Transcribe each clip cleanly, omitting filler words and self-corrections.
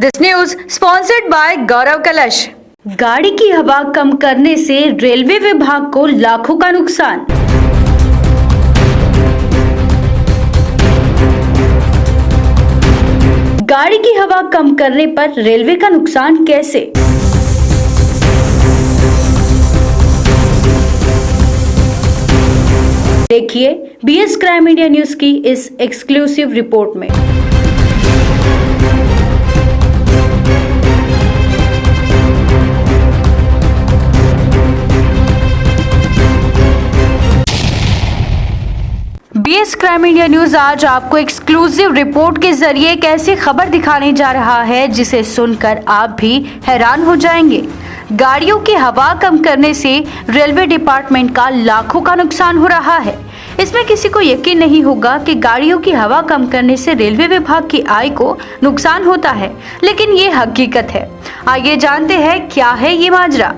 This news sponsored by गौरव कलश। गाड़ी की हवा कम करने से रेलवे विभाग को लाखों का नुकसान। गाड़ी की हवा कम करने पर रेलवे का नुकसान कैसे? देखिए बीएस क्राइम इंडिया न्यूज की इस एक्सक्लूसिव रिपोर्ट में। बीएस क्राइम इंडिया न्यूज आज आपको एक्सक्लूसिव रिपोर्ट के जरिए एक ऐसी खबर दिखाने जा रहा है जिसे सुनकर आप भी हैरान हो जाएंगे। गाड़ियों की हवा कम करने से रेलवे डिपार्टमेंट का लाखों का नुकसान हो रहा है। इसमें किसी को यकीन नहीं होगा कि गाड़ियों की हवा कम करने से रेलवे विभाग की आय को नुकसान होता है, लेकिन ये हकीकत है। आइए जानते हैं क्या है ये माजरा।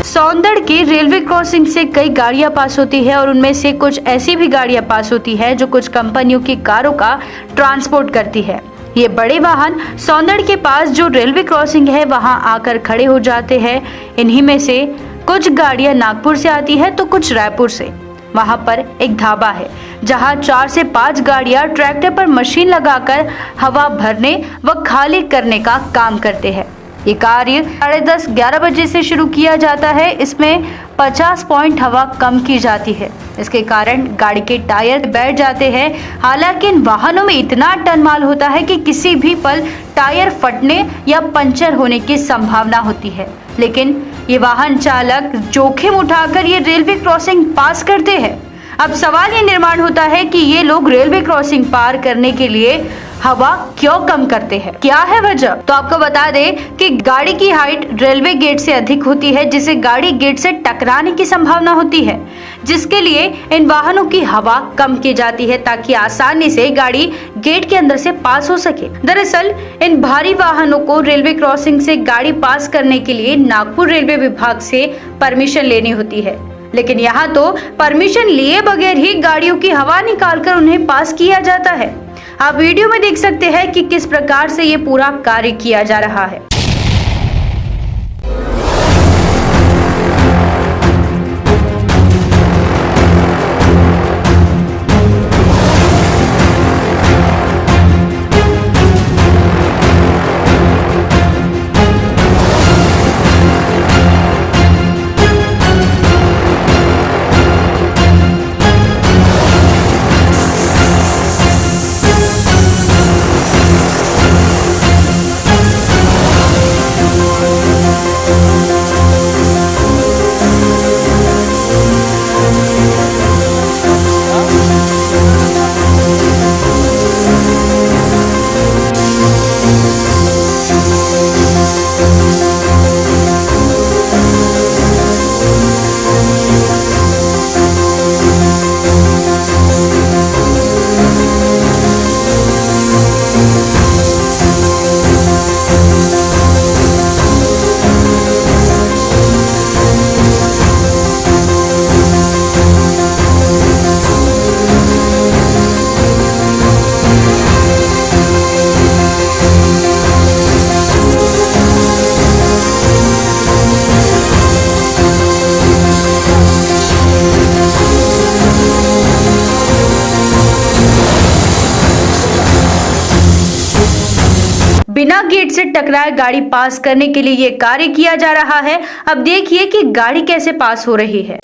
सौंदड़ की रेलवे क्रॉसिंग से कई गाड़ियां पास होती है और उनमें से कुछ ऐसी भी गाड़ियां पास होती है जो कुछ कंपनियों की कारों का ट्रांसपोर्ट करती है। ये बड़े वाहन सौंदड़ के पास जो रेलवे क्रॉसिंग है वहां आकर खड़े हो जाते हैं। इन्हीं में से कुछ गाड़ियां नागपुर से आती है तो कुछ रायपुर से। वहां पर एक ढाबा है जहां 4 से 5 गाड़ियां ट्रैक्टर पर मशीन लगाकर हवा भरने व खाली करने का काम करते हैं। ये कार्य 10:30-11 बजे से शुरू किया जाता है। इसमें 50 पॉइंट हवा कम की जाती है। इसके कारण गाड़ी के टायर बैठ जाते हैं। हालांकि इन वाहनों में इतना टन माल होता है कि किसी भी पल टायर फटने या पंचर होने की संभावना होती है, लेकिन ये वाहन चालक जोखिम उठाकर ये रेलवे क्रॉसिंग पास करते हैं। अब सवाल ये निर्माण होता है कि ये लोग रेलवे क्रॉसिंग पार करने के लिए हवा क्यों कम करते हैं, क्या है वजह? तो आपको बता दें कि गाड़ी की हाइट रेलवे गेट से अधिक होती है, जिससे गाड़ी गेट से टकराने की संभावना होती है, जिसके लिए इन वाहनों की हवा कम की जाती है ताकि आसानी से गाड़ी गेट के अंदर से पास हो सके। दरअसल इन भारी वाहनों को रेलवे क्रॉसिंग से गाड़ी पास करने के लिए नागपुर रेलवे विभाग से परमिशन लेनी होती है, लेकिन यहाँ तो परमिशन लिए बगैर ही गाड़ियों की हवा निकालकर उन्हें पास किया जाता है। आप वीडियो में देख सकते हैं कि किस प्रकार से ये पूरा कार्य किया जा रहा है। बिना गेट से टकराए गाड़ी पास करने के लिए ये कार्य किया जा रहा है। अब देखिए कि गाड़ी कैसे पास हो रही है।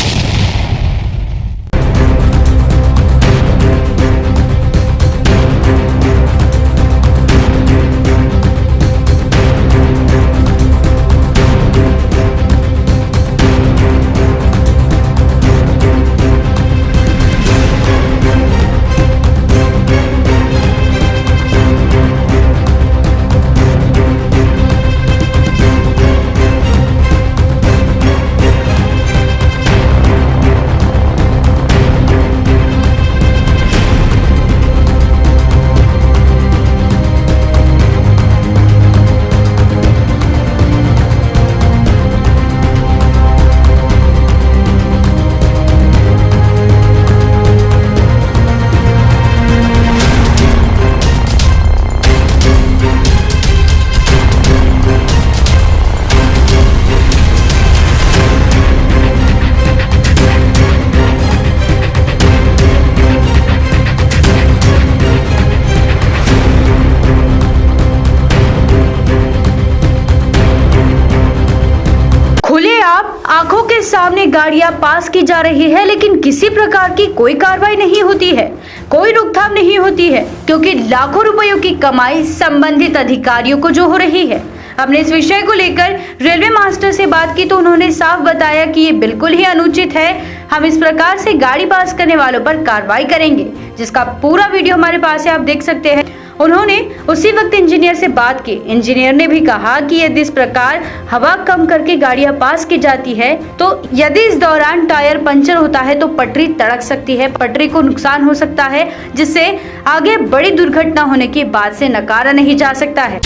सामने गाड़ियां पास की जा रही है, लेकिन किसी प्रकार की कोई कार्रवाई नहीं होती है, कोई रोकथाम नहीं होती है, क्योंकि लाखों रुपयों की कमाई संबंधित अधिकारियों को जो हो रही है। हमने इस विषय को लेकर रेलवे मास्टर से बात की तो उन्होंने साफ बताया कि ये बिल्कुल ही अनुचित है। हम इस प्रकार से गाड़ी पास करने वालों पर कार्रवाई करेंगे, जिसका पूरा वीडियो हमारे पास है, आप देख सकते हैं। उन्होंने उसी वक्त इंजीनियर से बात की। इंजीनियर ने भी कहा कि यदि इस प्रकार हवा कम करके गाड़ियां पास की जाती है तो यदि इस दौरान टायर पंचर होता है तो पटरी तड़क सकती है, पटरी को नुकसान हो सकता है, जिससे आगे बड़ी दुर्घटना होने की बात से नकारा नहीं जा सकता है।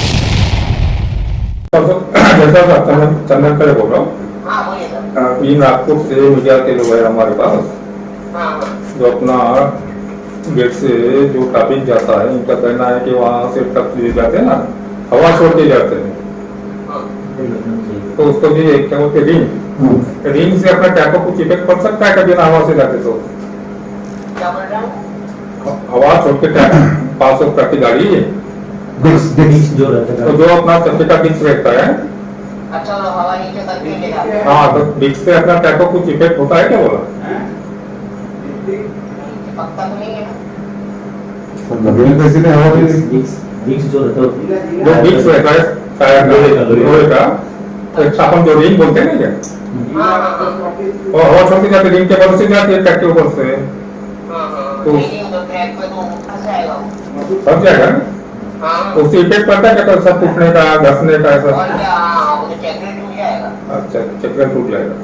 जैसा चंदन करे बोल रहा हूँ, ये नागपुर से मीडिया के लोग हैं हमारे पास, जो अपना गेट से जो ट्रैफिक जाता है, इनका कहना है कि वहाँ से ट्रक ले जाते हैं ना, हवा छोड़ के जाते हैं, तो उसको भी क्या बोलते रिंग से अपना टैको कुछ इफेक्ट पड़ सकता है कभी ना हवा से जाते तो हवा छोड़ के पास ऑफ ट्रक की गाड़ी जो रहता है तो जो अपना चक्के का डिस्क रहता है, अच्छा हवा नीचे करके ले जाते हैं। हाँ, तो डिस्क से अपना टैको कुछ इफेक्ट होता है क्या बोला? पक्का तो नहीं है जो रहता है जो डिस्क रहता है टायर लोहे का, अपन जो रिंग बोलते हैं ना क्या, और हवा छोड़ के जाते रिंग के ऊपर से जाती है ट्रक के ऊपर से, तो ट्रैक पे तो फंस जाएगा फंस जाएगा ना, उससे इफेक्ट पड़ता है क्या, सब टूटने का, घसने का ऐसा? और क्या, वो तो चक्र टूट जाएगा। अच्छा, चक्र टूट जाएगा।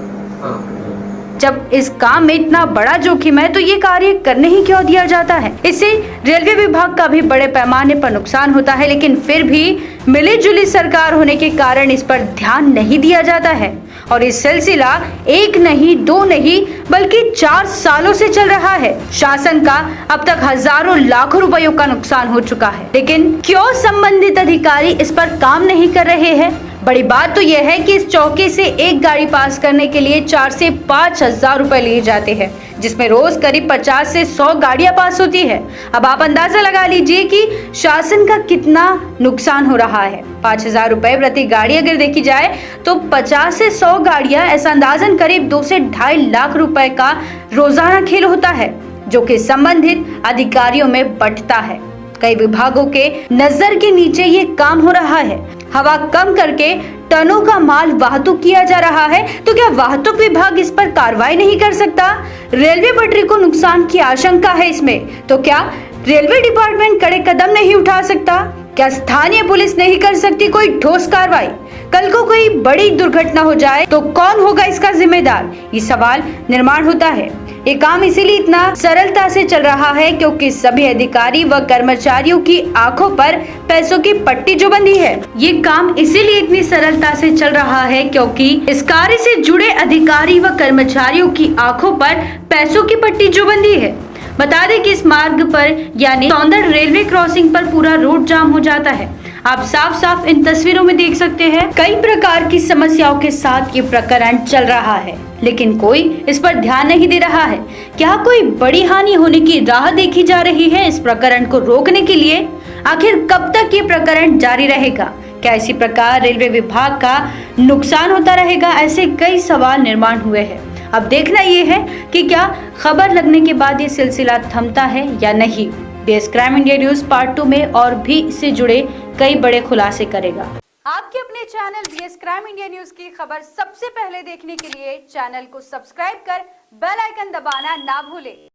जब इस काम में इतना बड़ा जोखिम है तो ये कार्य करने ही क्यों दिया जाता है? इससे रेलवे विभाग का भी बड़े पैमाने पर नुकसान होता है, लेकिन फिर भी मिली जुली सरकार होने के कारण इस पर ध्यान नहीं दिया जाता है और ये सिलसिला एक नहीं, दो नहीं, बल्कि 4 सालों से चल रहा है। शासन का अब तक हजारों लाखों रुपयों का नुकसान हो चुका है, लेकिन क्यों संबंधित अधिकारी इस पर काम नहीं कर रहे हैं? बड़ी बात तो यह है कि इस चौकी से एक गाड़ी पास करने के लिए 4 से 5 हजार रुपए लिए जाते हैं, जिसमें रोज करीब 50 से 100 गाड़ियां पास होती है। अब आप अंदाजा लगा लीजिए कि शासन का कितना नुकसान हो रहा है। 5,000 रुपए प्रति गाड़ी अगर देखी जाए तो 50 से 100 गाड़ियां, ऐसा अंदाजन करीब 2 से 2.5 लाख रुपए का रोजाना खेल होता है, जो कि संबंधित अधिकारियों में बंटता है। कई विभागों के नजर के नीचे ये काम हो रहा है। हवा कम करके टनों का माल वाहतुक किया जा रहा है, तो क्या वाहतुक विभाग इस पर कार्रवाई नहीं कर सकता? रेलवे पटरी को नुकसान की आशंका है इसमें, तो क्या रेलवे डिपार्टमेंट कड़े कदम नहीं उठा सकता? क्या स्थानीय पुलिस नहीं कर सकती कोई ठोस कार्रवाई? कल को कोई बड़ी दुर्घटना हो जाए तो कौन होगा इसका जिम्मेदार? ये सवाल निर्माण होता है। ये काम इसीलिए इतना सरलता से चल रहा है क्योंकि सभी अधिकारी व कर्मचारियों की आंखों पर पैसों की पट्टी जो बंधी है। ये काम इसीलिए इतनी सरलता से चल रहा है क्योंकि इस कार्य से जुड़े अधिकारी व कर्मचारियों की आंखों पर पैसों की पट्टी जो बंधी है। बता दें कि इस मार्ग पर यानी सौंदर रेलवे क्रॉसिंग पर पूरा रोड जाम हो जाता है। आप साफ साफ इन तस्वीरों में देख सकते हैं कई प्रकार की समस्याओं के साथ ये प्रकरण चल रहा है, लेकिन कोई इस पर ध्यान नहीं दे रहा है। क्या कोई बड़ी हानि होने की राह देखी जा रही है इस प्रकरण को रोकने के लिए? आखिर कब तक ये प्रकरण जारी रहेगा? क्या इसी प्रकार रेलवे विभाग का नुकसान होता रहेगा? ऐसे कई सवाल निर्माण हुए हैं। अब देखना ये है कि क्या खबर लगने के बाद ये सिलसिला थमता है या नहीं। BS crime India news part 2 में और भी इससे जुड़े कई बड़े खुलासे करेगा। आपके अपने channel BS crime India news की खबर सबसे पहले देखने के लिए चैनल को सब्सक्राइब कर बेल आइकन दबाना ना भूलें।